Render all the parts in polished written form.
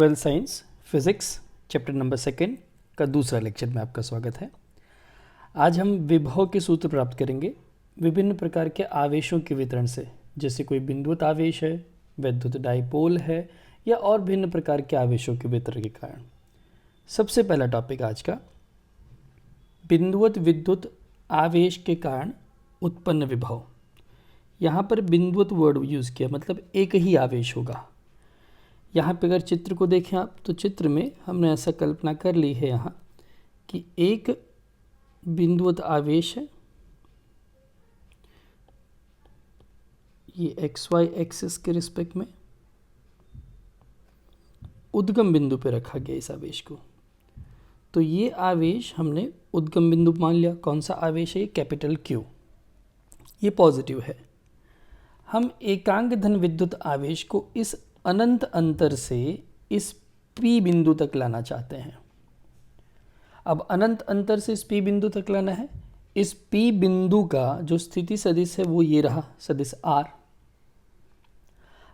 Twelfth science physics chapter number 2 का दूसरा lecture में आपका स्वागत है। आज हम विभव के सूत्र प्राप्त करेंगे विभिन्न प्रकार के आवेशों के वितरण से, जैसे कोई बिंदुवत आवेश है, वैद्युत डाइपोल है या और भिन्न प्रकार के आवेशों के वितरण के कारण। सबसे पहला टॉपिक आज का, बिंदुवत विद्युत आवेश के कारण उत्पन्न विभव। यहाँ पर बिंदुवत वर्ड यूज़ किया, मतलब एक ही आवेश होगा। यहाँ पे अगर चित्र को देखें आप, तो चित्र में हमने ऐसा कल्पना कर ली है यहाँ कि एक बिंदुवत आवेश है, ये XY एक्सिस के रिस्पेक्ट में उद्गम बिंदु पे रखा गया इस आवेश को। तो ये आवेश हमने उद्गम बिंदु मान लिया। कौन सा आवेश है? ये कैपिटल Q, ये पॉजिटिव है। हम एकांक धन विद्युत आवेश को इस अनंत अंतर से इस P बिंदु तक लाना चाहते हैं। अब अनंत अंतर से इस P बिंदु तक लाना है। इस P बिंदु का जो स्थिति सदिश है वो ये रहा, सदिश R।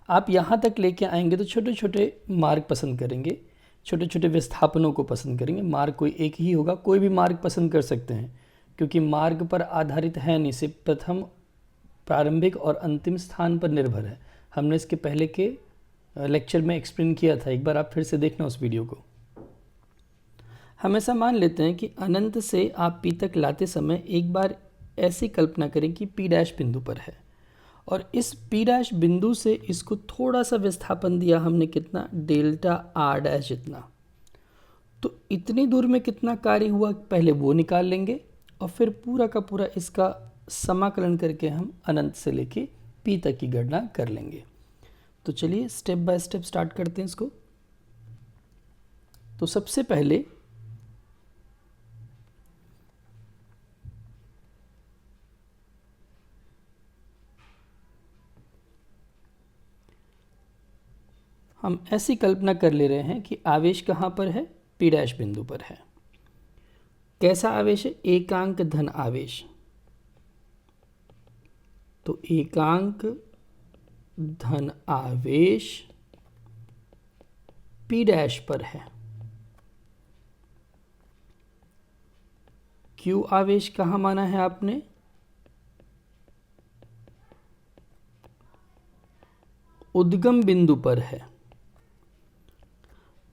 आप यहाँ तक लेके आएंगे तो छोटे छोटे मार्ग पसंद करेंगे, छोटे छोटे विस्थापनों को पसंद करेंगे। मार्ग कोई एक ही होगा, कोई भी मार्ग पसंद कर सकते हैं, क्योंकि मार्ग पर आधारित है नहीं, सिर्फ प्रथम, प्रारंभिक और अंतिम स्थान पर निर्भर है। हमने इसके पहले के लेक्चर में एक्सप्लेन किया था, एक बार आप फिर से देखना उस वीडियो को। हम ऐसा मान लेते हैं कि अनंत से आप P तक लाते समय एक बार ऐसी कल्पना करें कि P डैश बिंदु पर है, और इस P डैश बिंदु से इसको थोड़ा सा विस्थापन दिया हमने, कितना? डेल्टा R डैश जितना। तो इतनी दूर में कितना कार्य हुआ पहले वो निकाल लेंगे, और फिर पूरा का पूरा इसका समाकलन करके हम अनंत से लेके P तक की गणना कर लेंगे। तो चलिए स्टेप बाय स्टेप स्टार्ट करते हैं इसको। तो सबसे पहले हम ऐसी कल्पना कर ले रहे हैं कि आवेश कहाँ पर है? P डैश बिंदु पर है। कैसा आवेश है? एकांक धन आवेश। तो एकांक धन आवेश P डैश पर है। Q आवेश कहाँ माना है आपने? उद्गम बिंदु पर है।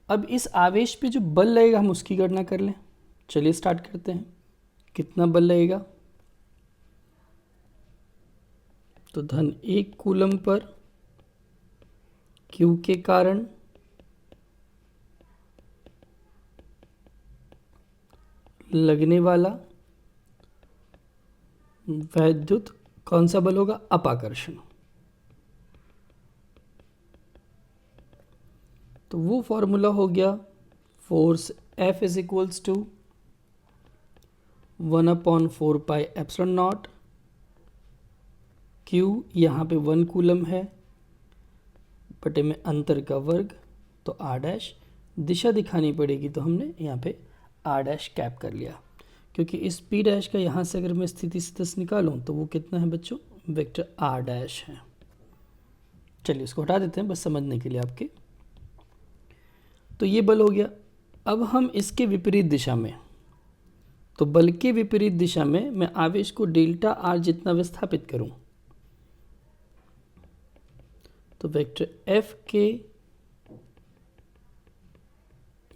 अब इस आवेश पे जो बल लगेगा हम उसकी गणना कर लें। चलिए स्टार्ट करते हैं। कितना बल लगेगा? तो धन 1 कूलम पर Q के कारण लगने वाला वैद्युत कौन सा बल होगा? अपाकर्षण। तो वो फॉर्मूला हो गया, force F is equals to 1/4 pi epsilon naught. Q यहाँ पे 1 कूलम है, बटे में अंतर का वर्ग, तो R डैश। दिशा दिखानी पड़ेगी तो हमने यहाँ पे R डैश कैप कर लिया, क्योंकि इस P डैश का यहाँ से अगर मैं स्थिति सदिश निकालूँ तो वो कितना है बच्चों? वेक्टर R डैश है। चलिए इसको हटा देते हैं बस समझने के लिए आपके। तो ये बल हो गया। अब हम इसके विपरीत दिशा में, तो बल के विपरीत दिशा में मैं आवेश को डेल्टा R जितना विस्थापित करूं, तो वेक्टर F के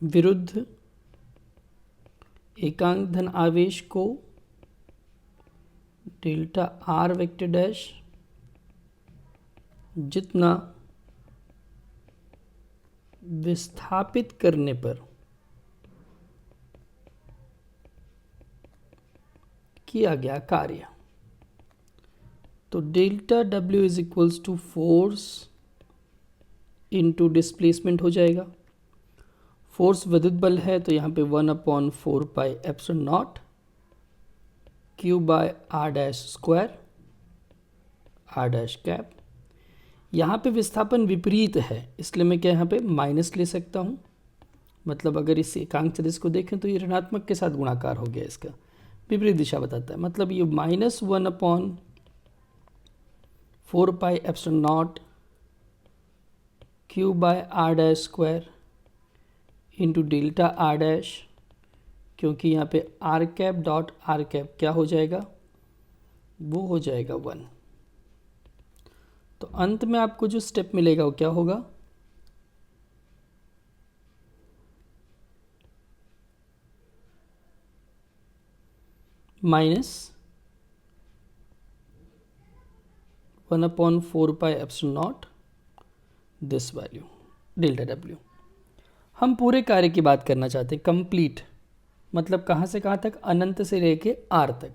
विरुद्ध एकांक धन आवेश को डेल्टा R वेक्टर डैश जितना विस्थापित करने पर किया गया कार्य। तो delta W is equals to force into displacement हो जाएगा। फोर्स विद्युत बल है, तो यहाँ पे 1/4 pi epsilon naught Q by R dash square, R dash cap. यहाँ पे विस्थापन विपरीत है, इसलिए मैं क्या यहाँ पे माइनस ले सकता हूँ। मतलब अगर इस एकांक सदिश को देखें तो ये ऋणात्मक के साथ गुणाकार हो गया, इसका विपरीत दिशा बताता है। मतलब ये -1/4 pi epsilon naught Q by R dash square into delta R dash, क्योंकि यहाँ पे R cap dot R cap क्या हो जाएगा, वो हो जाएगा 1। तो अंत में आपको जो स्टेप मिलेगा वो क्या होगा, -1/4πε0 दिस वैल्यू डेल्टा डब्ल्यू। हम पूरे कार्य की बात करना चाहते हैं, कंप्लीट, मतलब कहाँ से कहाँ तक, अनंत से लेके आर तक।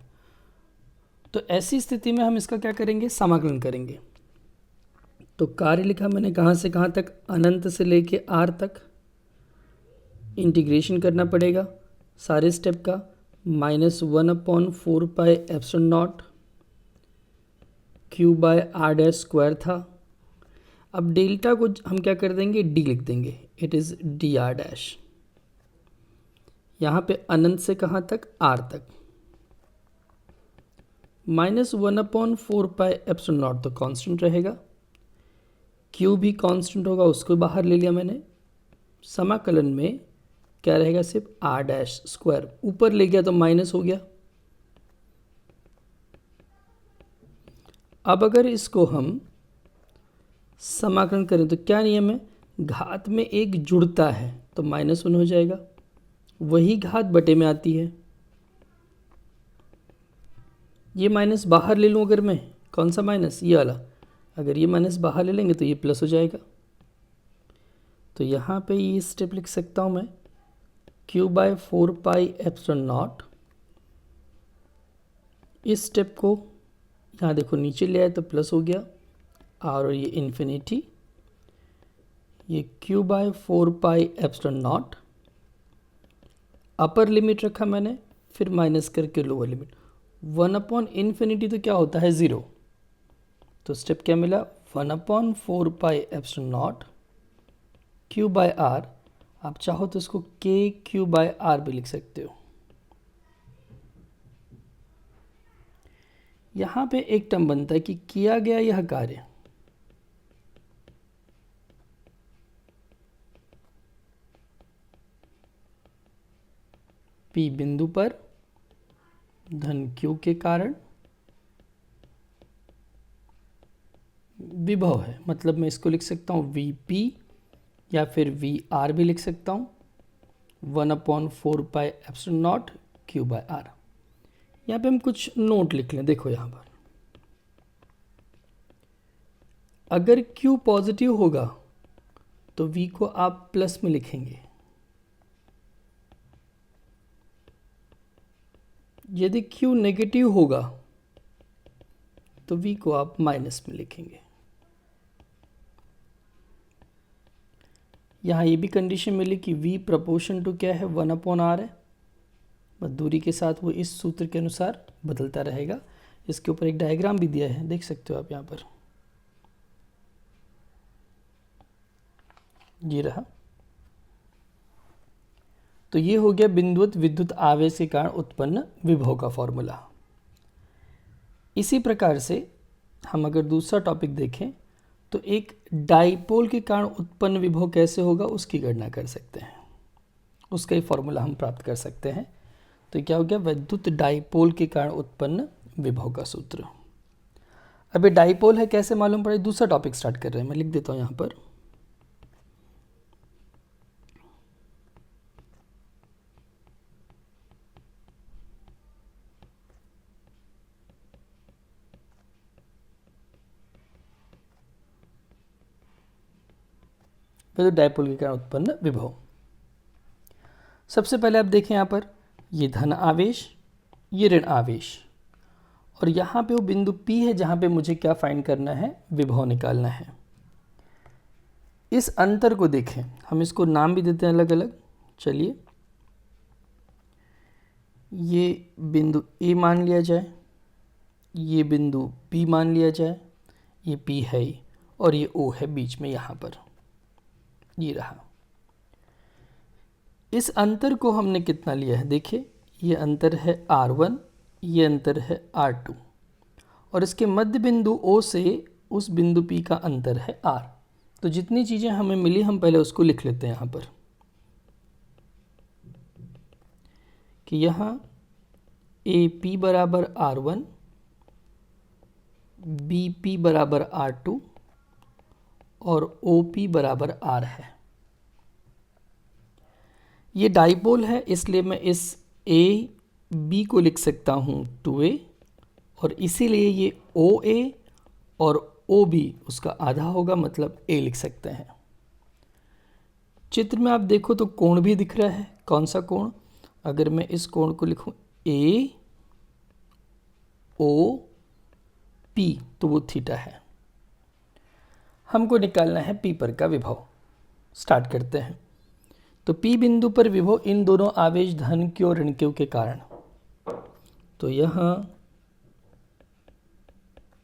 तो ऐसी स्थिति में हम इसका क्या करेंगे, समाकलन करेंगे। तो कार्य लिखा मैंने कहाँ से कहाँ तक, अनंत से लेके आर तक। इंटीग्रेशन करना पड़ेगा सारे स्टेप का, -1/4πε0 Q by R dash square था। अब डेल्टा को हम क्या कर देंगे, डी लिख देंगे, it is D R dash. यहाँ पे अनंत से कहाँ तक, आर तक। -1/4πε0 तो कांस्टेंट रहेगा, क्यू भी कांस्टेंट होगा, उसको बाहर ले लिया मैंने। समाकलन में क्या रहेगा, सिर्फ आर डैश स्क्वायर, ऊपर ले गया तो माइनस हो गया। अब अगर इसको हम समाकलन करें तो क्या नियम है, घात में एक जुड़ता है तो -1 हो जाएगा, वही घात बटे में आती है। ये माइनस बाहर ले लूँ अगर मैं, कौन सा माइनस, ये वाला, अगर ये माइनस बाहर ले लेंगे तो ये प्लस हो जाएगा। तो यहाँ पे ये स्टेप लिख सकता हूँ मैं, q/4πε0। इस स्टेप को यहाँ देखो नीचे ले आए तो प्लस हो गया, और ये इन्फिनिटी, ये q/4πε0 अपर लिमिट रखा मैंने, फिर माइनस करके लोअर लिमिट। 1/∞ तो क्या होता है, 0। तो स्टेप क्या मिला, 1/4πε0 q/r। आप चाहो तो इसको kq/r भी लिख सकते हो। यहाँ पे एक टर्म बनता है कि किया गया यह कार्य P बिंदु पर धन Q के कारण विभव है, मतलब मैं इसको लिख सकता हूँ Vp या फिर VR भी लिख सकता हूँ, 1/4πε0 q/r। यहाँ पे हम कुछ नोट लिख लें, देखो यहाँ पर अगर Q पॉजिटिव होगा तो V को आप प्लस में लिखेंगे, यदि Q नेगेटिव होगा तो V को आप माइनस में लिखेंगे। यहाँ ये भी कंडीशन मिली कि V प्रपोर्शन टू क्या है, 1/r है, बस दूरी के साथ वो इस सूत्र के अनुसार बदलता रहेगा। इसके ऊपर एक डायग्राम भी दिया है, देख सकते हो आप यहाँ पर, ये रहा। तो ये हो गया बिंदुवत विद्युत आवेश के कारण उत्पन्न विभव का फॉर्मूला। इसी प्रकार से हम अगर दूसरा टॉपिक देखें तो एक डाइपोल के कारण उत्पन्न विभव कैसे होगा उसकी गणना कर सकते हैं, उसका ही फॉर्मूला हम प्राप्त कर सकते हैं। तो क्या हो गया, विद्युत डाइपोल के कारण उत्पन्न विभव का सूत्र। अब ये डाइपोल है कैसे मालूम पड़े, दूसरा टॉपिक स्टार्ट कर रहे हैं, मैं लिख देता हूँ यहाँ पर। विद्युत डाइपोल के कारण उत्पन्न विभव। सबसे पहले आप देखें यहाँ पर, ये धन आवेश, ये ऋण आवेश, और यहाँ पे वो बिंदु P है जहाँ पे मुझे क्या फाइंड करना है, विभव निकालना है। इस अंतर को देखें, हम इसको नाम भी देते हैं अलग अलग। चलिए ये बिंदु A मान लिया जाए, ये बिंदु P मान लिया जाए, ये P है ही, और ये O है बीच में यहाँ पर, ये रहा। इस अंतर को हमने कितना लिया है, देखिए ये अंतर है r1, ये अंतर है r2, और इसके मध्य बिंदु O से उस बिंदु P का अंतर है r। तो जितनी चीज़ें हमें मिली हम पहले उसको लिख लेते हैं यहाँ पर। कि यहाँ ए पी बराबर R1, बी पी बराबर R2 और ओ पी बराबर R है। ये डाइपोल है, इसलिए मैं इस ए बी को लिख सकता हूँ 2a, और इसीलिए ये ओ ए और ओ बी उसका आधा होगा, मतलब a लिख सकते हैं। चित्र में आप देखो तो कोण भी दिख रहा है। कौन सा कोण? अगर मैं इस कोण को लिखूं ए ओ पी तो वो थीटा है। हमको निकालना है पी पर का विभव। स्टार्ट करते हैं। तो पी बिंदु पर विभव इन दोनों आवेश धन q और ऋण q के कारण, तो यहाँ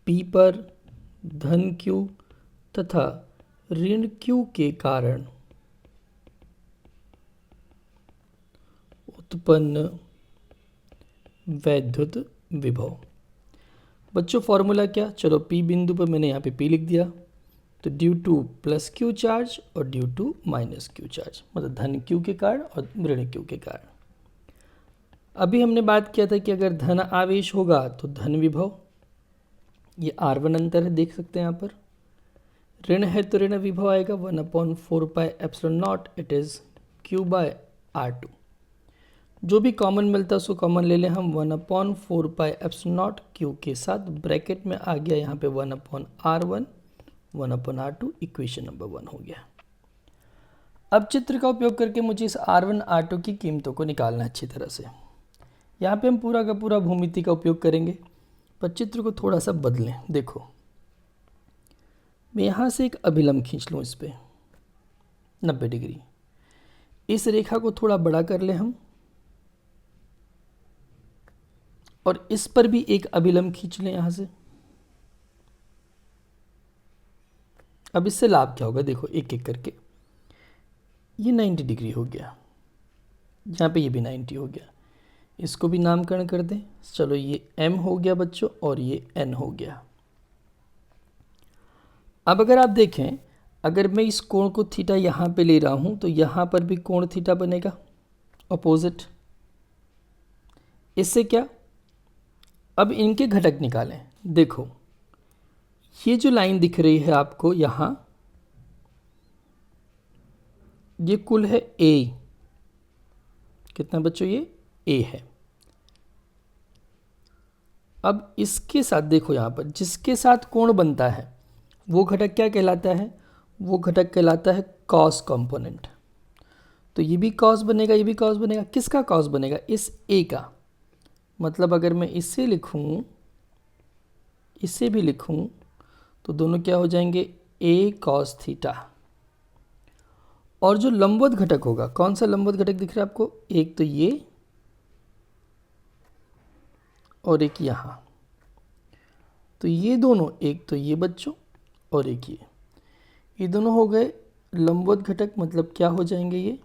P पर धन Q तथा ऋण Q के कारण उत्पन्न वैद्युत विभव। बच्चों फॉर्मूला क्या? चलो P बिंदु पर मैंने यहाँ पे P लिख दिया, तो due to plus Q charge और due to minus Q charge, मतलब धन Q के कारण और ऋण Q के कारण। अभी हमने बात किया था कि अगर धन आवेश होगा तो धन विभव, ये R1 अंतर है, देख सकते हैं यहाँ पर। ऋण है तो ऋण विभव आएगा 1/4 pi epsilon not, it is Q/R2। जो भी कॉमन मिलता है उसको कॉमन ले लें हम, 1/4 पाई एप्सिलॉन नॉट Q के साथ ब्रैकेट में आ गया यहाँ पे 1/R1 1/R2, इक्वेशन नंबर 1 हो गया। अब चित्र का उपयोग करके मुझे इस R1 R2 की कीमतों को निकालना है अच्छी तरह से। यहाँ पे हम पूरा का पूरा भूमिति का उपयोग करेंगे, पर चित्र को थोड़ा सा बदलें। देखो मैं यहाँ से एक अभिलंब खींच लूँ इस पर 90 डिग्री, इस रेखा को थोड़ा बड़ा कर लें हम, और इस पर भी एक अभिलंब खींच लें यहाँ से। अब इससे लाभ क्या होगा? देखो एक एक करके, ये 90 डिग्री हो गया, यहाँ पे ये भी 90 हो गया, इसको भी नामकरण कर दें। चलो ये m हो गया बच्चों और ये n हो गया। अब अगर आप देखें, अगर मैं इस कोण को थीटा यहाँ पे ले रहा हूँ तो यहाँ पर भी कोण थीटा बनेगा अपोजिट। इससे क्या? अब इनके घटक निकालें। देखो ये जो लाइन दिख रही है आपको यहाँ, ये कुल है a। कितना बच्चों? ये a है। अब इसके साथ देखो यहाँ पर जिसके साथ कोण बनता है वो घटक क्या कहलाता है? वो घटक कहलाता है कॉस कंपोनेंट। तो ये भी कॉस बनेगा, ये भी कॉस बनेगा। किसका कॉस बनेगा? इस a का। मतलब अगर मैं इसे लिखूं, इसे भी लिखूं, तो दोनों क्या हो जाएंगे? a cos theta. और जो लंबवत घटक होगा, कौन सा लंबवत घटक दिख रहा है आपको? एक तो ये और एक यहाँ। तो ये दोनों, एक तो ये बच्चों और एक ये दोनों हो गए लंबवत घटक। मतलब क्या हो जाएंगे? ये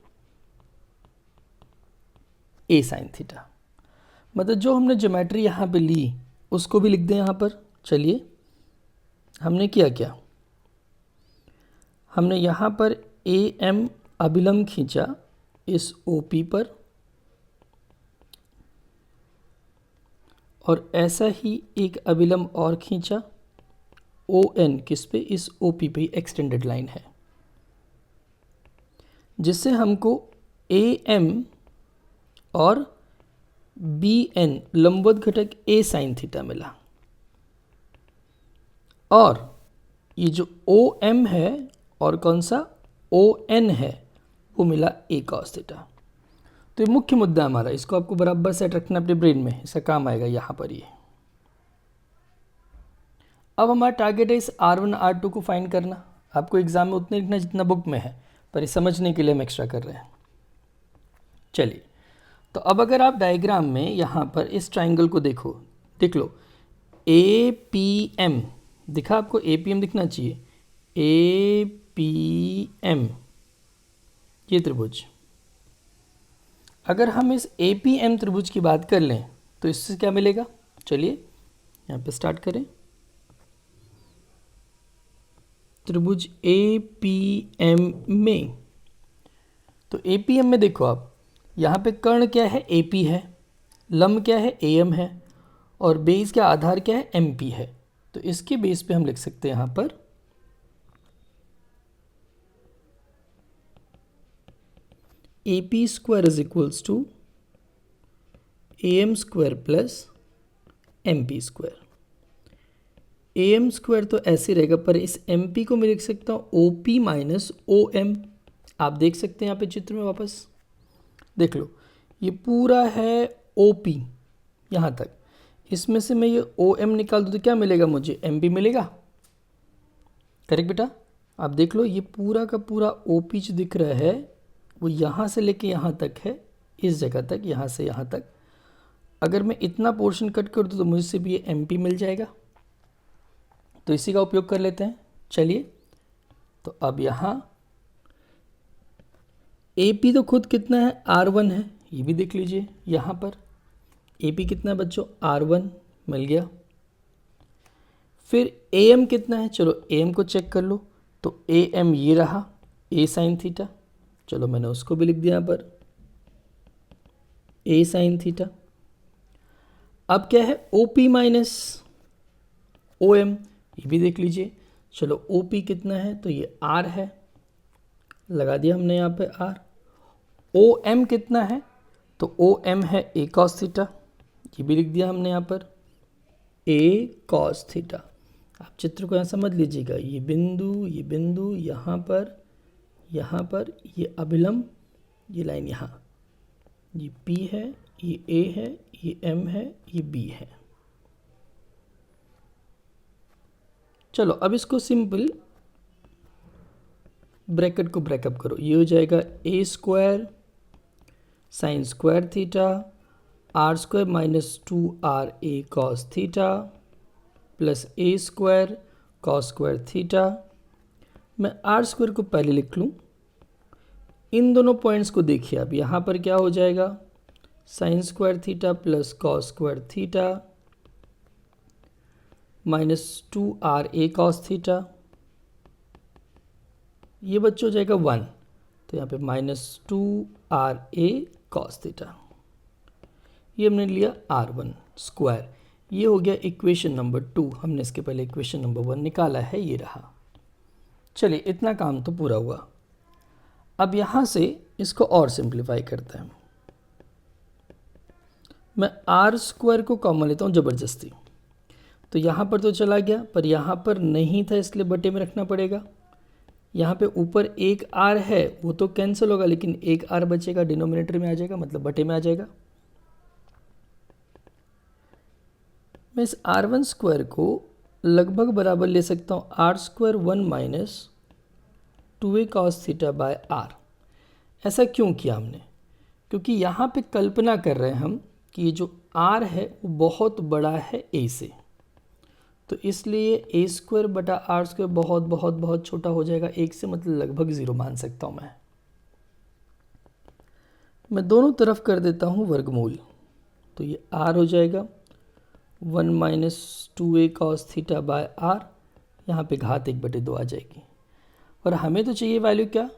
a साइन थीटा। मतलब जो हमने ज्योमेट्री यहाँ पे ली उसको भी लिख दें यहाँ पर। चलिए हमने किया क्या? हमने यहाँ पर AM अभिलंब खींचा इस OP पर, और ऐसा ही एक अभिलंब और खींचा ON किस पे? इस OP पे एक्सटेंडेड लाइन है, जिससे हमको AM और BN लंबवत घटक a साइन थीटा मिला। और ये जो OM है और कौन सा ON है वो मिला a cos थीटा। तो ये मुख्य मुद्दा हमारा, इसको आपको बराबर सेट रखना अपने ब्रेन में, इसका काम आएगा यहाँ पर ये। अब हमारा टारगेट है इस R1 R2 को फाइंड करना। आपको एग्जाम में उतने लिखना जितना बुक में है, पर ये समझने के लिए हम एक्स्ट्रा कर रहे हैं। चलिए, तो अब अगर आप डायग्राम में यहाँ पर इस ट्राइंगल को देखो, देख लो APM दिखा आपको? APM दिखना चाहिए, APM ये त्रिभुज। अगर हम इस APM त्रिभुज की बात कर लें तो इससे क्या मिलेगा? चलिए यहाँ पे स्टार्ट करें। त्रिभुज APM में, तो APM में देखो आप, यहाँ पे कर्ण क्या है? AP है, लंब क्या है, AM है, और बेस का आधार क्या है, MP है। तो इसके बेस पे हम लिख सकते हैं यहाँ पर AP square is equals to AM square plus MP square. AM square तो ऐसे रहेगा, पर इस MP को मैं लिख सकता हूँ OP माइनस OM। आप देख सकते हैं यहाँ पे चित्र में, वापस देख लो, ये पूरा है OP यहाँ तक, इसमें से मैं ये OM निकाल दूँ तो क्या मिलेगा मुझे, MP मिलेगा। करेक्ट बेटा, आप देख लो, ये पूरा का पूरा OP जो दिख रहा है वो यहाँ से लेके यहाँ तक है, इस जगह तक, यहाँ से यहाँ तक। अगर मैं इतना पोर्शन कट कर दूँ तो मुझसे भी ये MP मिल जाएगा। तो इसी का उपयोग कर लेते हैं। चलिए, तो अब यहाँ AP तो खुद कितना है, R1 है, ये भी देख लीजिए। यहाँ पर AP कितना है बच्चों, R1 मिल गया। फिर AM कितना है, चलो AM को चेक कर लो। तो AM ये रहा, A साइन थीटा, चलो मैंने उसको भी लिख दिया यहाँ पर, A साइन थीटा। अब क्या है, OP माइनस OM, ये भी देख लीजिए। चलो OP कितना है, तो ये R है, लगा दिया हमने यहाँ पे R। OM कितना है, तो OM है A cos थीटा, ये भी लिख दिया हमने यहाँ पर A cos थीटा। आप चित्र को यहाँ समझ लीजिएगा, ये बिंदु यहाँ पर, ये अभिलंब, ये लाइन यहाँ, ये P है, ये A है, ये M है, ये B है। चलो अब इसको सिंपल ब्रैकेट को ब्रेकअप करो, ये हो जाएगा A square sine square theta R square minus 2RA cos theta plus A square cos square theta. मैं R स्क्वायर को पहले लिख लूँ, इन दोनों पॉइंट्स को देखिए। अब यहाँ पर क्या हो जाएगा, sine square theta plus cos square theta minus 2RA cos theta, ये बच्चों हो जाएगा 1, तो यहाँ पे माइनस 2RA कॉस थीटा, ये हमने लिया R1 स्क्वायर। ये हो गया इक्वेशन नंबर 2, हमने इसके पहले इक्वेशन नंबर 1 निकाला है, ये रहा। चलिए, इतना काम तो पूरा हुआ। अब यहाँ से इसको और सिंप्लीफाई करते हैं। मैं R स्क्वायर को कॉमन लेता हूँ ज़बरदस्ती, तो यहाँ पर तो चला गया, पर यहाँ पर नहीं था, इसलिए बटे में रखना पड़ेगा। यहाँ पे ऊपर एक R है, वो तो कैंसिल होगा, लेकिन एक R बचेगा, डिनोमिनेटर में आ जाएगा, मतलब बटे में आ जाएगा। मैं इस R1 स्क्वायर को लगभग बराबर ले सकता हूँ R square 1 minus 2A cos theta by R। ऐसा क्यों किया हमने, क्योंकि यहाँ पे कल्पना कर रहे हैं हम कि ये जो R है वो बहुत बड़ा है A से, तो इसलिए A स्क्वायर बटा R स्क्वायर बहुत बहुत बहुत छोटा हो जाएगा, 1 से, मतलब लगभग 0 मान सकता हूँ मैं दोनों तरफ कर देता हूँ वर्गमूल, तो ये R हो जाएगा 1 minus 2A cos theta by R, यहाँ पे घात 1/2 आ जाएगी। और हमें तो चाहिए वैल्यू क्या,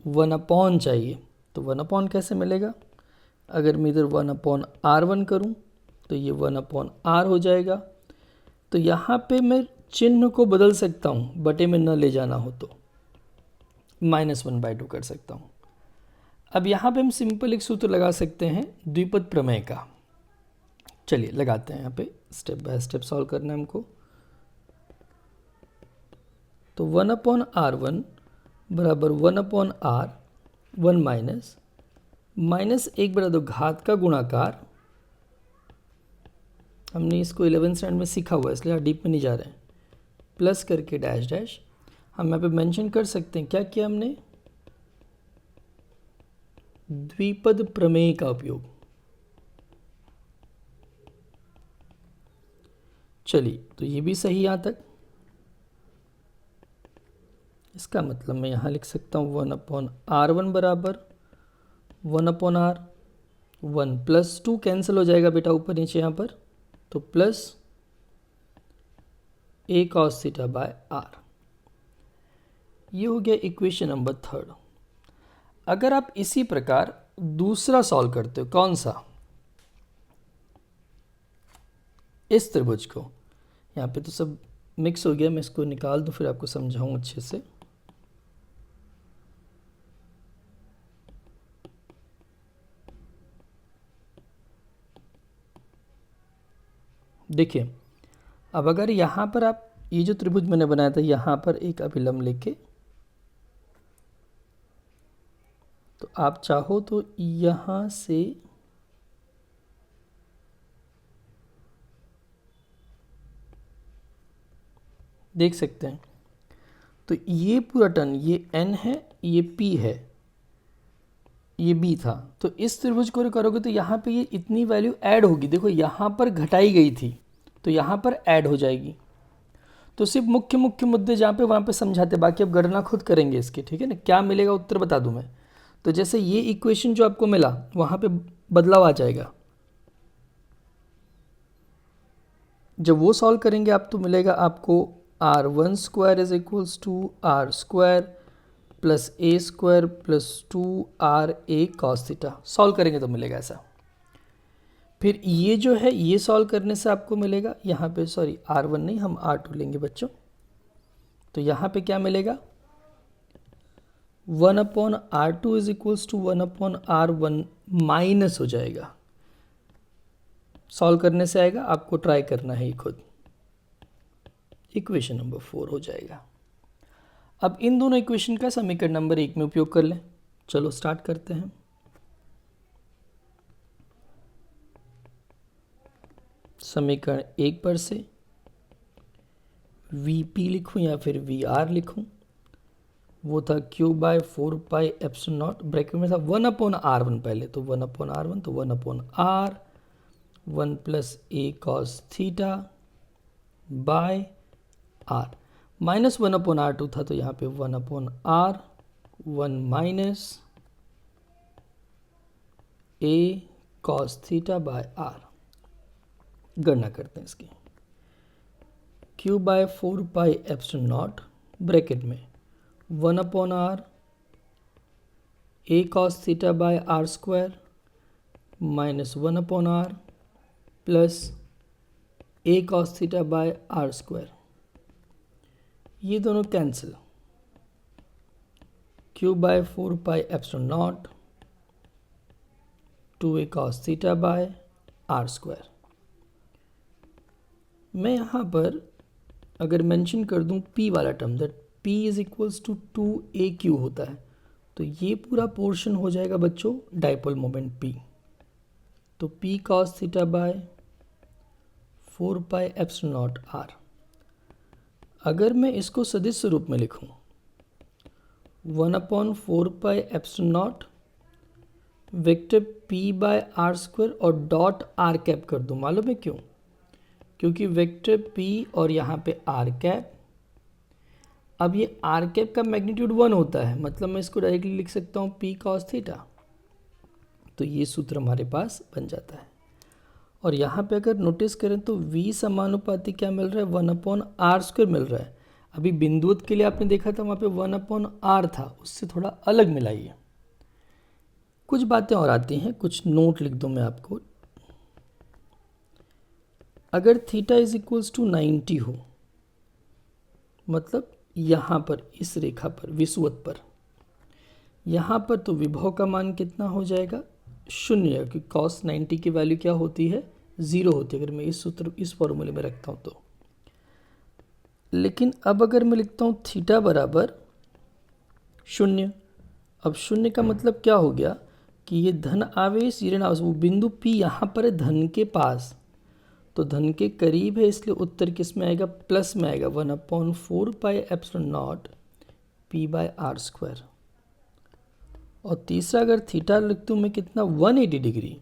1 अपॉन चाहिए, तो 1 अपॉन कैसे मिलेगा, अगर मैं इधर 1 अपॉन R1 करूँ तो ये 1 अपॉन R हो जाएगा। तो यहाँ पे मैं चिन्ह को बदल सकता हूँ, बटे में न ले जाना हो तो -1/2 कर सकता हूँ। अब यहाँ पे हम सिंपल एक सूत्र लगा सकते हैं द्विपद प्रमेय का। चलिए लगाते हैं, यहाँ पे स्टेप बाय स्टेप सॉल्व करना है हमको। तो 1 अपॉन R1 बराबर 1 अपॉन R, 1 माइनस 1/2 घात का गुणाकार, हमने इसको 11th स्टैंडर्ड में सीखा हुआ है इसलिए डीप में नहीं जा रहे हैं, प्लस करके डैश डैश। हम यहाँ पे मेंशन कर सकते हैं क्या किया हमने, द्विपद प्रमेय का उपयोग। चलिए, तो ये भी सही यहाँ तक। इसका मतलब मैं यहाँ लिख सकता हूँ 1 अपॉन R1 बराबर 1 अपॉन R, 1 प्लस 2 कैंसिल हो जाएगा बेटा ऊपर नीचे यहाँ पर, तो plus A cos theta by R। ये हो गया इक्वेशन नंबर 3। अगर आप इसी प्रकार दूसरा सॉल्व करते हो, कौन सा, इस त्रिभुज को, यहाँ पे तो सब मिक्स हो गया, मैं इसको निकाल दूँ फिर आपको समझाऊँ अच्छे से। देखिए अब अगर यहाँ पर आप ये जो त्रिभुज मैंने बनाया था यहाँ पर एक अभिलंब लेके, तो आप चाहो तो यहाँ से देख सकते हैं, तो ये पूरा टर्न, ये n है, ये p है, ये b था, तो इस त्रिभुज को करोगे तो यहाँ पे ये इतनी वैल्यू ऐड होगी। देखो यहाँ पर घटाई गई थी तो यहाँ पर ऐड हो जाएगी। तो सिर्फ मुख्य मुख्य मुद्दे जहाँ पे वहाँ पे समझाते, बाकी अब गणना खुद करेंगे इसके, ठीक है ना। क्या मिलेगा उत्तर बता दूँ मैं। तो जैसे ये इक्वेशन जो आपको मिला वहाँ पे बदलाव आ जाएगा, जब वो सॉल्व करेंगे आप तो मिलेगा आपको r1 square is equals to r square plus a square plus 2ra cos theta. Solve करेंगे तो मिलेगा ऐसा। फिर ये जो है ये सॉल्व करने से आपको मिलेगा यहाँ पे, सॉरी r1 नहीं, हम r2 लेंगे बच्चों। तो यहाँ पे क्या मिलेगा, 1/r2 is equals to 1/r1 minus हो जाएगा। सॉल्व करने से आएगा, आपको ट्राई करना है ये खुद। इक्वेशन नंबर 4 हो जाएगा। अब इन दोनों इक्वेशन का समीकरण नंबर 1 में उपयोग कर लें। चलो स्टार्ट करते हैं। समीकरण 1 पर से Vp लिखूं या फिर Vr लिखूं, वो था q/4πε0, ब्रैकेट में था 1/r1 पहले, तो 1/r1, तो 1/r 1 plus a cos theta by r, minus 1/r2 था, तो यहाँ पे 1/r 1 minus a cos theta by r। गणना करते हैं इसकी। q/4πε0 ब्रैकेट में 1/r a cos theta by r square minus 1/r plus a cos theta by r square, ये दोनों cancel. q/4πε0 2a cos theta by r square. मैं यहाँ पर अगर मेंशन कर दूँ p वाला term, that p is equals to 2aq होता है, तो ये पूरा पोर्शन हो जाएगा बच्चों डाइपोल मोमेंट p। तो p cos theta by 4πε0 r। अगर मैं इसको सदिश रूप में लिखूं 1/4πε0 vector p by r square और डॉट r कैप कर दूं। मालूम है क्यों? क्योंकि वेक्टर p और यहाँ पे r कैप, अब ये r कैप का मैग्नीट्यूड 1 होता है, मतलब मैं इसको डायरेक्टली लिख सकता हूँ p cos थीटा। तो ये सूत्र हमारे पास बन जाता है। और यहाँ पे अगर नोटिस करें तो v समानुपाती क्या मिल रहा है, 1/r स्क्वायर मिल रहा है। अभी बिंदुवत के लिए आपने देखा था वहाँ पे 1/r था, उससे थोड़ा अलग मिला ये। कुछ बातें और आती हैं, कुछ नोट लिख दूँ मैं आपको। अगर थीटा इज इक्वल्स टू 90 हो, मतलब यहाँ पर इस रेखा पर विषुवत पर, यहाँ पर तो विभव का मान कितना हो जाएगा, 0, क्योंकि cos 90 की वैल्यू क्या होती है, 0 होती है, अगर मैं इस सूत्र इस फॉर्मूले में रखता हूँ तो। लेकिन अब अगर मैं लिखता हूँ थीटा बराबर 0, अब 0 का मतलब क्या हो गया कि ये धन आवेश ऋण आवेश, वो बिंदु P यहाँ पर है धन के पास, तो धन के करीब है, इसलिए उत्तर किस में आएगा, प्लस में आएगा, 1/4πε0 p बाय आर स्क्वायर। और तीसरा अगर थीटा लिख दूँ मैं कितना, 180 डिग्री,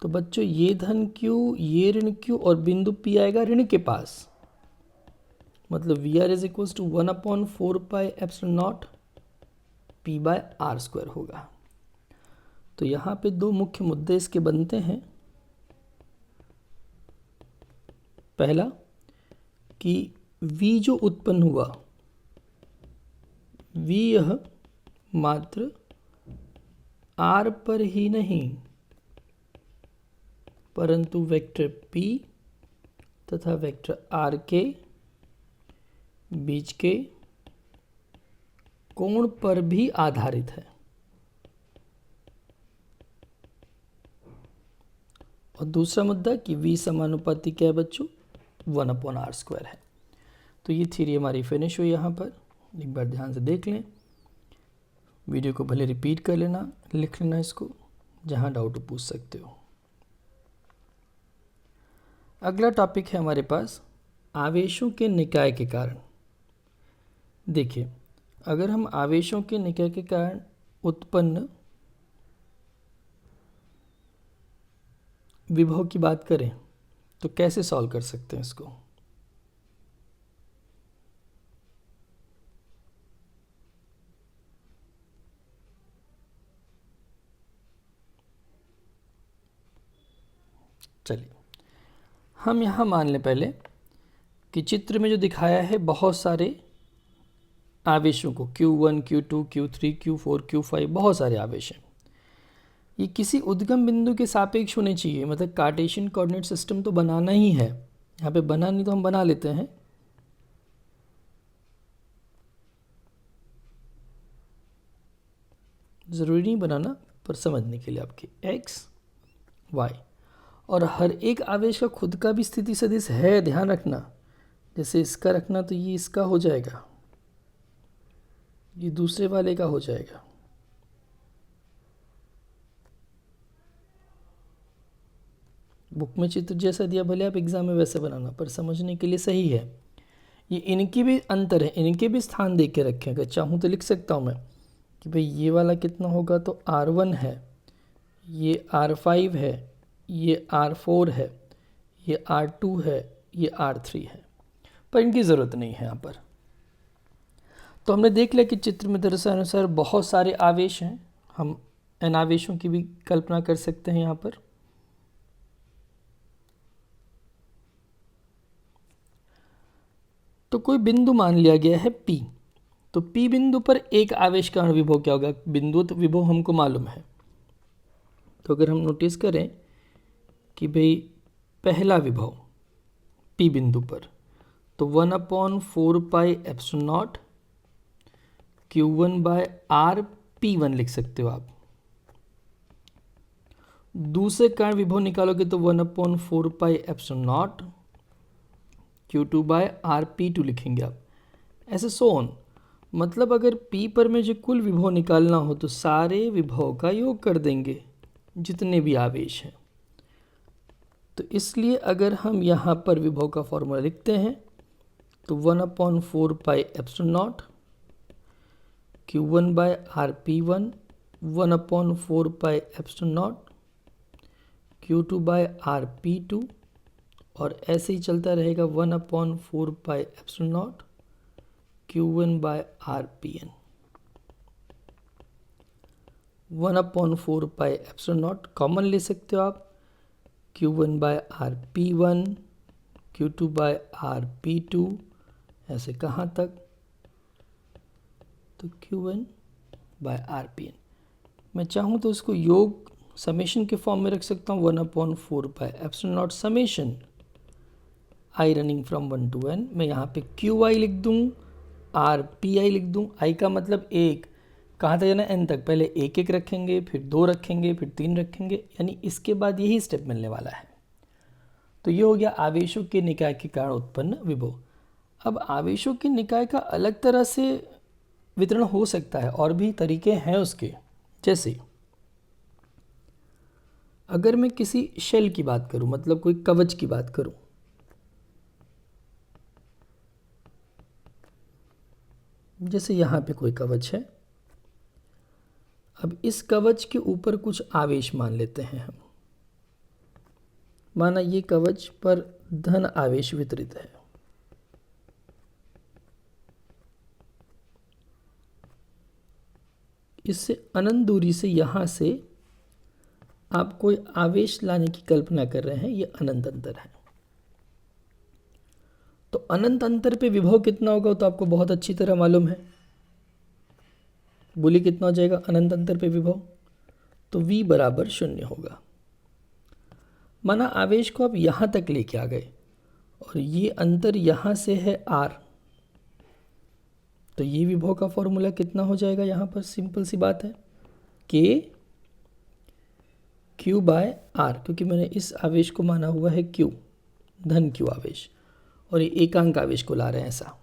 तो बच्चों ये धन क्यू, ये ऋण क्यू, और बिंदु P आएगा ऋण के पास, मतलब VR is equals to 1/4πε0 p by R square होगा। तो यहाँ पे दो मुख्य मुद्दे इसके बनते हैं। पहला कि V जो उत्पन्न हुआ, V यह मात्र R पर ही नहीं परंतु वेक्टर P तथा वेक्टर r के बीच के कोण पर भी आधारित है। और दूसरा मुद्दा कि v समानुपाती क्या है बच्चों, 1/r² है। तो ये थ्योरी हमारी फिनिश हुई। यहाँ पर एक बार ध्यान से देख लें, वीडियो को भले रिपीट कर लेना, लिख लेना इसको, जहाँ डाउट पूछ सकते हो। अगला टॉपिक है हमारे पास आवेशों के निकाय के कारण। देखिए, अगर हम आवेशों के निकाय के कारण उत्पन्न विभव की बात करें तो कैसे सॉल्व कर सकते हैं इसको। चलिए, हम यहाँ मान लें पहले कि चित्र में जो दिखाया है बहुत सारे आवेशों को, Q1, Q2, Q3, Q4, Q5, बहुत सारे आवेश हैं। ये किसी उद्गम बिंदु के सापेक्ष होने चाहिए, मतलब कार्टेशियन कोऑर्डिनेट सिस्टम तो बनाना ही है। यहाँ पे बना नहीं तो हम बना लेते हैं। ज़रूरी नहीं बनाना, पर समझने के लिए आपके x, y, और हर एक आवेश का खुद का भी स्थिति सदिश है, ध्यान रखना। जैसे इसका रखना तो ये इसका हो जाएगा, ये दूसरे वाले का हो जाएगा। बुक में चित्र जैसा दिया, भले आप एग्जाम में वैसे बनाना, पर समझने के लिए सही है। ये इनकी भी अंतर है, इनके भी स्थान दे के रखें। अगर चाहूँ तो लिख सकता हूँ मैं कि भाई ये वाला कितना होगा, तो R1 है, ये R5 है, ये R4 है, ये R2 है, ये R3 है, पर इनकी ज़रूरत नहीं है यहाँ पर। तो हमने देख लिया कि चित्र में दर्शानुसार बहुत सारे आवेश हैं। हम इन आवेशों की भी कल्पना कर सकते हैं यहाँ पर। तो कोई बिंदु मान लिया गया है P, तो P बिंदु पर एक आवेश का विभव क्या होगा, बिंदु तो विभव हमको मालूम है। तो अगर हम नोटिस करें कि भाई पहला विभव P बिंदु पर, तो 1/4πε0 Q1/r P1 लिख सकते हो आप। दूसरे कारण विभव निकालोगे तो 1/4πε0 Q2/r P2 लिखेंगे आप, ऐसे सो ऑन। मतलब अगर P पर में जो कुल विभव निकालना हो तो सारे विभव का योग कर देंगे, जितने भी आवेश हैं। तो इसलिए अगर हम यहाँ पर विभव का फॉर्मूला लिखते हैं तो 1/4πε0 Q1/r P1, 1/4πε0 Q2/r P2, और ऐसे ही चलता रहेगा 1/4πε0 Q1/r Pn। 1/4πε0 कॉमन ले सकते हो आप, Q1/r P1, Q2/r P2, ऐसे कहाँ तक, तो Q1/r Pn। मैं चाहूँ तो उसको योग समेशन के फॉर्म में रख सकता हूँ, 1/4πε0 summation i running from 1 to n। मैं यहाँ पे QI लिख दूँ, RPI लिख दूँ। i का मतलब एक, कहाँ तक जाना, n तक। पहले एक एक रखेंगे, फिर 2 रखेंगे, फिर 3 रखेंगे, यानी इसके बाद यही स्टेप मिलने वाला है। तो ये हो गया आवेशों के निकाय के कारण उत्पन्न विभव। अब आवेशों के निकाय का अलग तरह से वितरण हो सकता है, और भी तरीके हैं उसके। जैसे अगर मैं किसी शेल की बात करूं, मतलब कोई कवच की बात करूं, जैसे यहाँ पे कोई कवच है। अब इस कवच के ऊपर कुछ आवेश मान लेते हैं हम। माना ये कवच पर धन आवेश वितरित है। इससे अनंत दूरी से यहाँ से आप कोई आवेश लाने की कल्पना कर रहे हैं, ये अनंत अंतर है। तो अनंत अंतर पे विभव कितना होगा तो आपको बहुत अच्छी तरह मालूम है। बोलिए कितना हो जाएगा अनंत अंतर पे विभव, तो v बराबर 0 होगा। माना आवेश को आप यहाँ तक लेके आ गए और ये अंतर यहाँ से है r, तो ये विभव का फॉर्मूला कितना हो जाएगा यहाँ पर? सिंपल सी बात है, k q बाय r, क्योंकि मैंने इस आवेश को माना हुआ है q, धन q आवेश, और ये एकांक आवेश को ला रहे हैं ऐसा।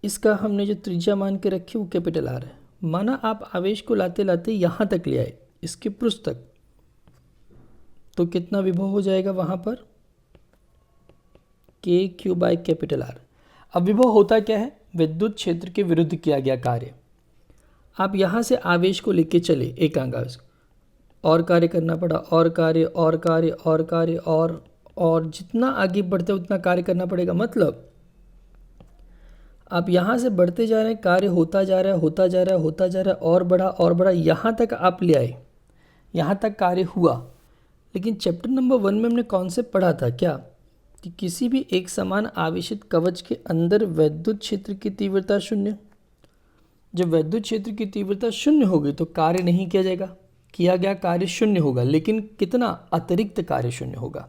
इसका हमने जो त्रिज्या मान के रखी वो कैपिटल R है। माना आप आवेश को लाते लाते यहाँ तक ले आए, इसके पृष्ठ तक, तो कितना विभव हो जाएगा वहाँ पर? के क्यू बाय कैपिटल R। अब विभव होता क्या है? विद्युत क्षेत्र के विरुद्ध किया गया कार्य। आप यहाँ से आवेश को लेके चले, एकांक आवेश, और कार्य करना पड़ा, और कार्य और कार्य और कार्य और जितना आगे बढ़ते उतना कार्य करना पड़ेगा। मतलब आप यहाँ से बढ़ते जा रहे हैं, कार्य होता जा रहा है, होता जा रहा है, होता जा रहा है, और बढ़ा, यहाँ तक आप ले आए, यहाँ तक कार्य हुआ। लेकिन चैप्टर नंबर 1 में हमने कॉन्सेप्ट पढ़ा था क्या, कि किसी भी एक समान आवेशित कवच के अंदर वैद्युत क्षेत्र की तीव्रता शून्य। जब वैद्युत क्षेत्र की तीव्रता शून्य होगी तो कार्य नहीं किया जाएगा, किया गया कार्य शून्य होगा, लेकिन कितना? अतिरिक्त कार्य शून्य होगा।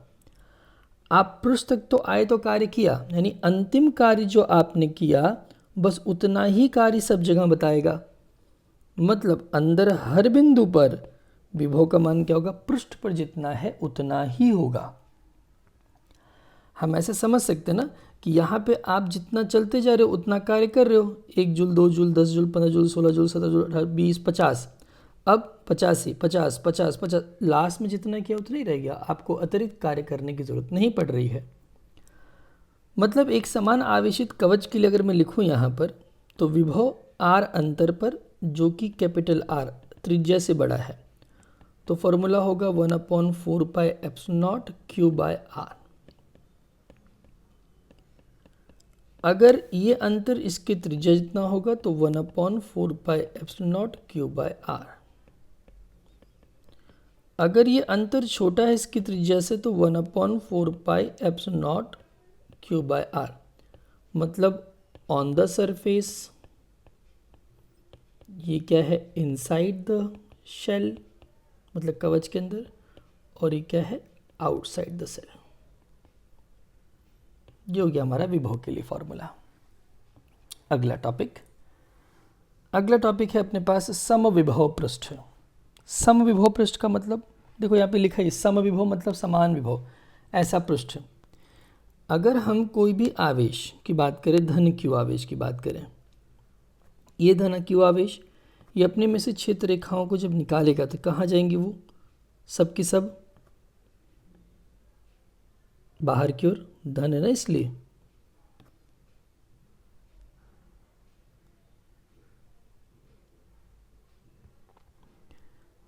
आप पृष्ठ तक तो आए तो कार्य किया, यानी अंतिम कार्य जो आपने किया बस उतना ही कार्य सब जगह बताएगा। मतलब अंदर हर बिंदु पर विभव का मान क्या होगा? पृष्ठ पर जितना है उतना ही होगा। हम ऐसे समझ सकते हैं ना कि यहाँ पे आप जितना चलते जा रहे हो उतना कार्य कर रहे हो, 1 joule 2 joule 10 joule 15 joule 16 joule 17 joule 18 20 50, अब 85 50 50 50, लास्ट में जितना किया उतना ही रह गया। आपको अतिरिक्त कार्य करने की जरूरत नहीं पड़ रही है। मतलब एक समान आवेशित कवच के लिए अगर मैं लिखूं यहाँ पर, तो विभव r अंतर पर, जो कि कैपिटल R त्रिज्या से बड़ा है, तो फॉर्मूला होगा 1/4 pi epsilon naught q by r। अगर ये अंतर इसके त्रिज्या जितना होगा तो 1/4 pi epsilon naught q by r। अगर ये अंतर छोटा है इसकी त्रिज्या से तो 1/4 pi epsilon naught q by r। मतलब ऑन द सरफेस ये क्या है? इनसाइड द शेल, मतलब कवच के अंदर, और ये क्या है? Outside the cell. ये हो गया हमारा विभव के लिए फॉर्मूला। अगला टॉपिक है अपने पास समविभव पृष्ठ। समविभव पृष्ठ का मतलब देखो यहाँ पे लिखा है, समविभव मतलब समान विभव, ऐसा पृष्ठ। अगर हम कोई भी आवेश की बात करें, धन q आवेश की बात करें, ये धन q आवेश ये अपने में से क्षेत्र रेखाओं को जब निकालेगा तो कहाँ जाएंगी? वो सब की सब बाहर की ओर, धन है ना इसलिए।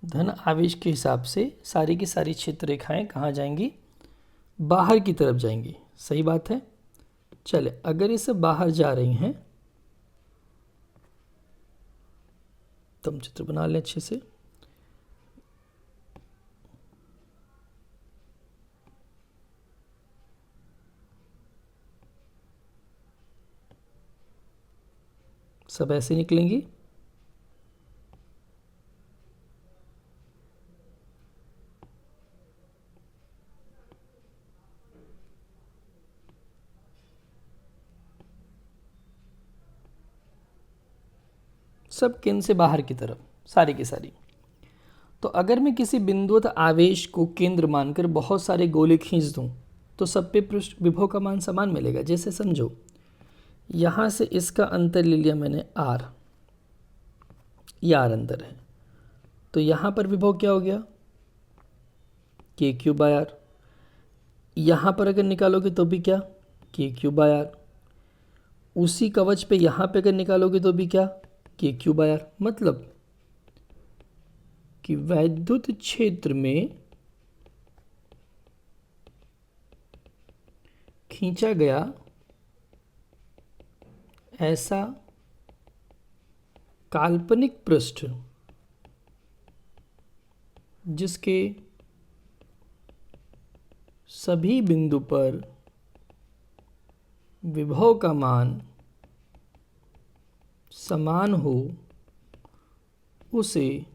धन आवेश के हिसाब से सारी की सारी क्षेत्र रेखाएं कहाँ जाएंगी? बाहर की तरफ जाएंगी। सही बात है। चले, अगर ये सब बाहर जा रही हैं तो हम चित्र बना लें अच्छे से। सब ऐसे निकलेंगी। सब केंद्र से बाहर की तरफ, सारी की सारी। तो अगर मैं किसी बिंदुवत आवेश को केंद्र मानकर बहुत सारे गोले खींच दूं तो सब पे पृष्ठ विभव का मान समान मिलेगा। जैसे समझो, यहाँ से इसका अंतर ले लिया मैंने r, ये r अंतर है, तो यहाँ पर विभव क्या हो गया? के क्यू बाय आर। यहाँ पर अगर निकालोगे तो भी क्या? के क्यू बाय आर। उसी कवच पे यहाँ पे अगर निकालोगे तो भी क्या? के क्यू बाय आर। मतलब कि वैद्युत क्षेत्र में खींचा गया ऐसा काल्पनिक पृष्ठ जिसके सभी बिंदु पर विभव का मान समान हो, उसे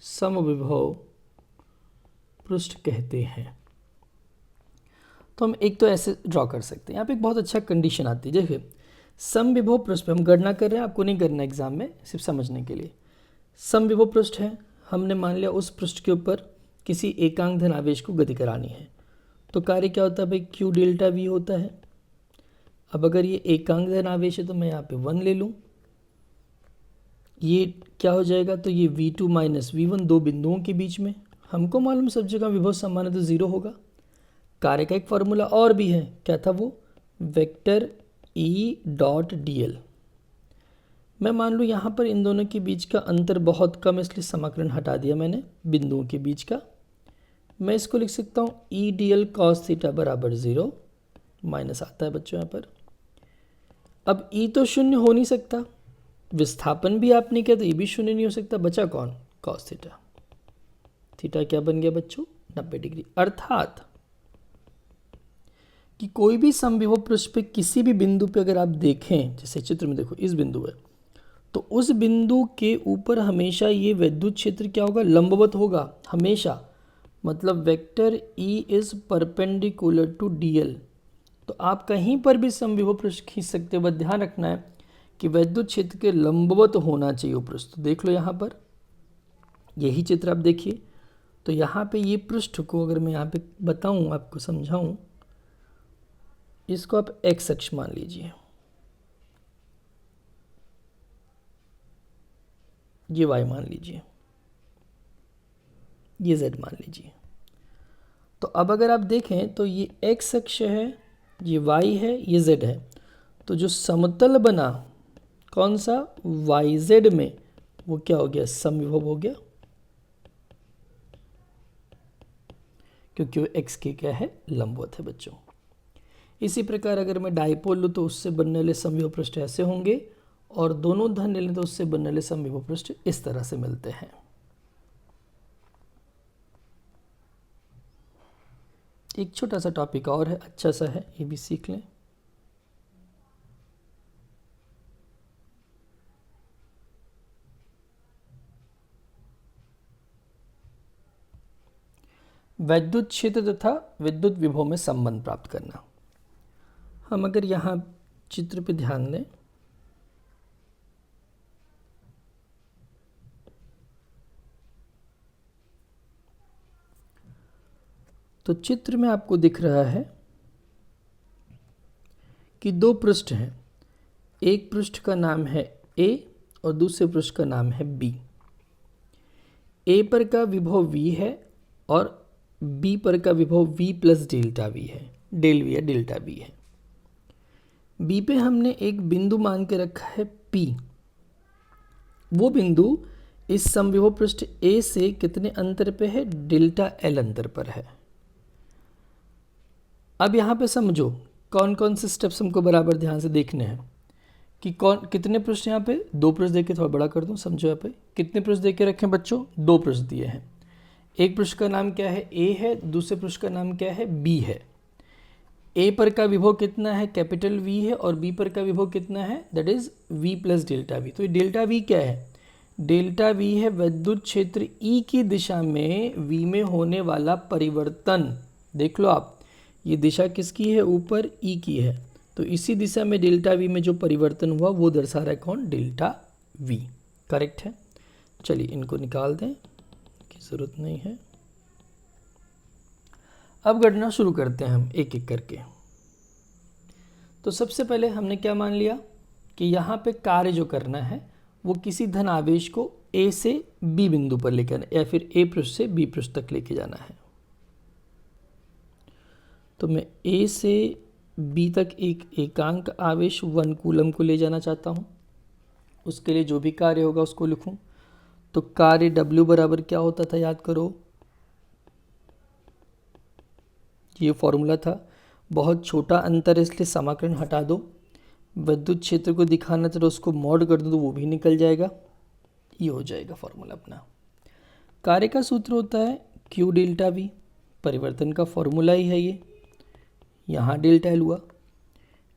समविभव पृष्ठ कहते हैं। तो हम एक तो ऐसे ड्रॉ कर सकते हैं। यहाँ पे एक बहुत अच्छा कंडीशन आती है, देखिए समविभव पृष्ठ पे हम गणना कर रहे हैं, आपको नहीं करना एग्जाम में, सिर्फ समझने के लिए। समविभव पृष्ठ है, हमने मान लिया उस पृष्ठ के ऊपर किसी एकांक धन आवेश को गति करानी है, तो कार्य क्या होता है भाई, क्यू डेल्टा वी होता है। अब अगर ये एकांक धन आवेश है तो मैं यहाँ पे 1 ले लूँ, ये क्या हो जाएगा, तो ये v2 माइनस v1 दो बिंदुओं के बीच में, हमको मालूम सब जगह विभव समान है तो 0 होगा। कार्य का एक फॉर्मूला और भी है, क्या था वो, वेक्टर E डॉट dl। मैं मान लूँ यहाँ पर इन दोनों के बीच का अंतर बहुत कम, इसलिए समाकलन हटा दिया मैंने बिंदुओं के बीच का। मैं इसको लिख सकता हूँ E D L cos theta बराबर 0, माइनस आता है बच्चों यहाँ पर। अब ई तो शून्य हो नहीं सकता, विस्थापन भी आपने किया तो ये भी शून्य नहीं हो सकता, बचा कौन, कॉस थीटा। थीटा क्या बन गया बच्चों, 90 डिग्री। अर्थात कि कोई भी समविभव पृष्ठ पे किसी भी बिंदु पे अगर आप देखें, जैसे चित्र में देखो इस बिंदु है, तो उस बिंदु के ऊपर हमेशा ये विद्युत क्षेत्र क्या होगा, लंबवत होगा हमेशा, मतलब vector E is perpendicular to dl। तो आप कहीं पर भी समविभव पृष्ठ खींच सकते हो, बस ध्यान रखना है कि विद्युत क्षेत्र के लंबवत होना चाहिए वो पृष्ठ। तो देख लो यहाँ पर यही चित्र आप देखिए, तो यहाँ पे ये पृष्ठ को अगर मैं यहाँ पे बताऊँ, आपको समझाऊँ, इसको आप एक्स अक्ष मान लीजिए, ये y मान लीजिए, ये z मान लीजिए। तो अब अगर आप देखें तो ये x अक्ष है, ये y है, ये z है, तो जो समतल बना कौन सा, yz में, वो क्या हो गया, समविभव हो गया, क्योंकि वो x के क्या है, लंबवत है बच्चों। इसी प्रकार अगर मैं डाइपोल लूँ तो उससे बनने वाले समविभव पृष्ठ ऐसे होंगे, और दोनों धन ले लें तो उससे बनने वाले समविभव पृष्ठ इस तरह से मिलते हैं। एक छोटा सा टॉपिक और है, अच्छा सा है, ये भी सीख लें। विद्युत क्षेत्र तथा विद्युत विभव में संबंध प्राप्त करना। हम अगर यहाँ चित्र पे ध्यान दें, तो चित्र में आपको दिख रहा है कि दो पृष्ठ हैं, एक पृष्ठ का नाम है A और दूसरे पृष्ठ का नाम है B। A पर का विभव V है और B पर का विभव V प्लस डेल्टा V है, डेल V या डेल्टा V है। B पे हमने एक बिंदु मान के रखा है P, वो बिंदु इस समविभव पृष्ठ A से कितने अंतर पे है, डेल्टा L अंतर पर है। अब यहाँ पे समझो कौन कौन से स्टेप्स हमको बराबर ध्यान से देखने हैं कि कौन कितने पृष्ठ, यहाँ पे दो पृष्ठ देके, थोड़ा बड़ा कर दूँ, समझो यहाँ पे कितने पृष्ठ देके रखें बच्चों, दो पृष्ठ दिए हैं। एक पृष्ठ का नाम क्या है, A है, दूसरे पृष्ठ का नाम क्या है, B है। A पर का विभव कितना है, कैपिटल V है, और B पर का विभव कितना है, that is V plus delta V। तो ये डेल्टा V क्या है, डेल्टा V है विद्युत क्षेत्र E की दिशा में V में होने वाला परिवर्तन। देख लो आप, ये दिशा किसकी है, ऊपर E की है, तो इसी दिशा में डेल्टा V में जो परिवर्तन हुआ वो दर्शा रहा है कौन, डेल्टा V। करेक्ट है। चलिए इनको निकाल दें, की ज़रूरत नहीं है। अब गणना शुरू करते हैं हम एक एक करके। तो सबसे पहले हमने क्या मान लिया कि यहाँ पे कार्य जो करना है वो किसी धन आवेश को A से B बिंदु पर लेकर, या फिर A पृष्ठ से B पृष्ठ तक लेके जाना है। तो मैं A से B तक एक एकांक आवेश 1 कूलम को ले जाना चाहता हूँ। उसके लिए जो भी कार्य होगा उसको लिखूँ। तो कार्य W बराबर क्या होता था, याद करो, ये फॉर्मूला था। बहुत छोटा अंतर है इसलिए समाकलन हटा दो। विद्युत क्षेत्र को दिखाना तो उसको मॉड कर दो तो वो भी निकल जाएगा, ये हो जाएगा फॉर्मूला अपना। कार्य का सूत्र होता है Q डेल्टा V, परिवर्तन का फॉर्मूला ही है ये, यहाँ डेल्टा एल हुआ।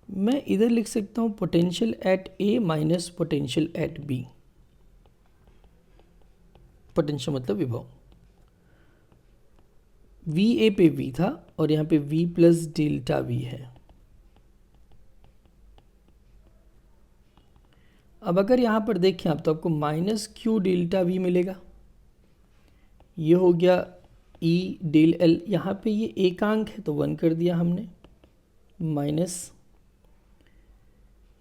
मैं इधर लिख सकता हूँ potential at A minus potential at B। Potential मतलब विभव। वी ए पे वी था और यहाँ पे वी प्लस डेल्टा वी है। अब अगर यहाँ पर देखें आप तो आपको माइनस क्यू डेल्टा वी मिलेगा। ये हो गया ई डेल एल, यहाँ पे ये एकांक है तो 1 कर दिया हमने, माइनस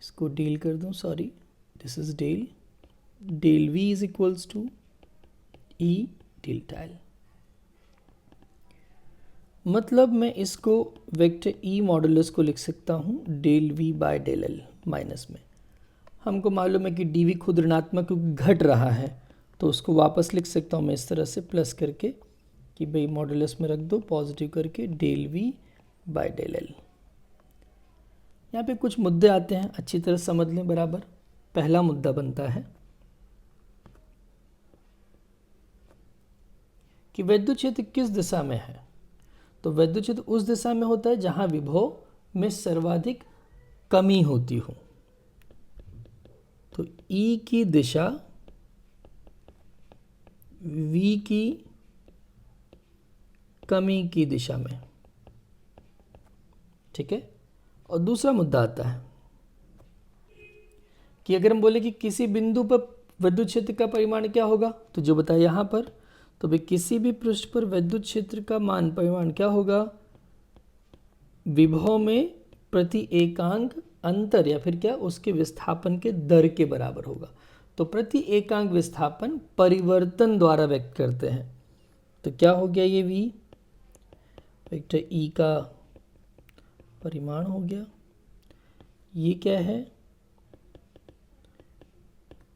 इसको डेल कर दूँ, sorry this is del, del V is equals to E delta L. मतलब मैं इसको वेक्टर ई मॉडुलस को लिख सकता हूँ del V by del L minus में। हमको मालूम है कि डी वी खुद ऋणात्मक क्योंकि घट रहा है, तो उसको वापस लिख सकता हूँ मैं इस तरह से प्लस करके कि भाई मॉडुलस में रख दो पॉजिटिव करके del V by del L. यहाँ पे कुछ मुद्दे आते हैं, अच्छी तरह समझ लें बराबर। पहला मुद्दा बनता है कि वैद्युत क्षेत्र किस दिशा में है। तो वैद्युत क्षेत्र उस दिशा में होता है जहां विभव में सर्वाधिक कमी होती हो। तो ई की दिशा वी की कमी की दिशा में, ठीक है। और दूसरा मुद्दा आता है कि अगर हम बोले कि किसी बिंदु पर विद्युत क्षेत्र का परिमाण क्या होगा, तो जो बताया यहाँ पर, तो भाई किसी भी पृष्ठ पर विद्युत क्षेत्र का मान परिमाण क्या होगा, विभव में प्रति एकांक अंतर या फिर क्या उसके विस्थापन के दर के बराबर होगा। तो प्रति एकांक विस्थापन परिवर्तन द्वारा व्यक्त करते हैं। तो क्या हो गया, ये v वेक्टर ई का परिमाण हो गया, ये क्या है,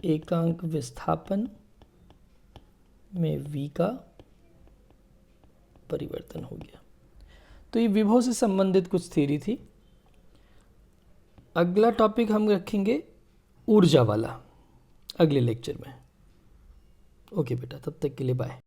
एकांक विस्थापन में v का परिवर्तन हो गया। तो ये विभव से संबंधित कुछ थ्योरी थी। अगला टॉपिक हम रखेंगे ऊर्जा वाला अगले लेक्चर में। ओके बेटा, तब तक के लिए बाय।